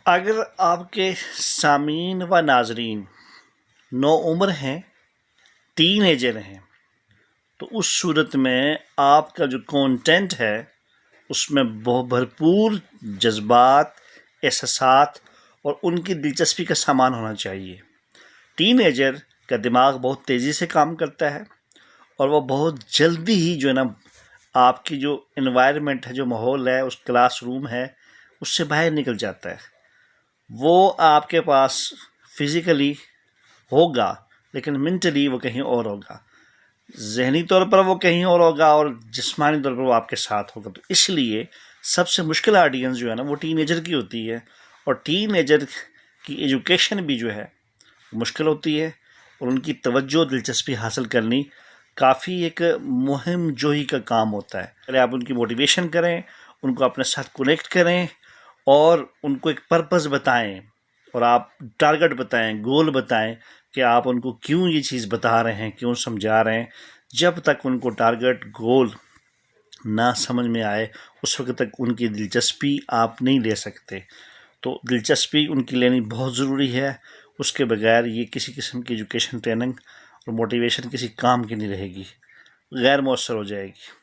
اگر آپ کے سامعین و ناظرین نو عمر ہیں، ٹین ایجر ہیں، تو اس صورت میں آپ کا جو کانٹینٹ ہے اس میں بہت بھرپور جذبات، احساسات اور ان کی دلچسپی کا سامان ہونا چاہیے۔ ٹین ایجر کا دماغ بہت تیزی سے کام کرتا ہے اور وہ بہت جلدی ہی جو ہے نا آپ کی جو انوائرمنٹ ہے، جو ماحول ہے، اس کلاس روم ہے، اس سے باہر نکل جاتا ہے۔ وہ آپ کے پاس فزیکلی ہوگا لیکن منٹلی وہ کہیں اور ہوگا، ذہنی طور پر وہ کہیں اور ہوگا اور جسمانی طور پر وہ آپ کے ساتھ ہوگا۔ تو اس لیے سب سے مشکل آڈینس جو ہے نا وہ ٹین ایجر کی ہوتی ہے، اور ٹین ایجر کی ایجوکیشن بھی جو ہے مشکل ہوتی ہے، اور ان کی توجہ دلچسپی حاصل کرنی کافی ایک مہم جوہی کا کام ہوتا ہے۔ پہلے آپ ان کی موٹیویشن کریں، ان کو اپنے ساتھ کنیکٹ کریں اور ان کو ایک پرپز بتائیں، اور آپ ٹارگٹ بتائیں، گول بتائیں کہ آپ ان کو کیوں یہ چیز بتا رہے ہیں، کیوں سمجھا رہے ہیں۔ جب تک ان کو ٹارگٹ گول نہ سمجھ میں آئے اس وقت تک ان کی دلچسپی آپ نہیں لے سکتے۔ تو دلچسپی ان کی لینی بہت ضروری ہے، اس کے بغیر یہ کسی قسم کی ایجوکیشن ٹریننگ اور موٹیویشن کسی کام کی نہیں رہے گی، غیر مؤثر ہو جائے گی۔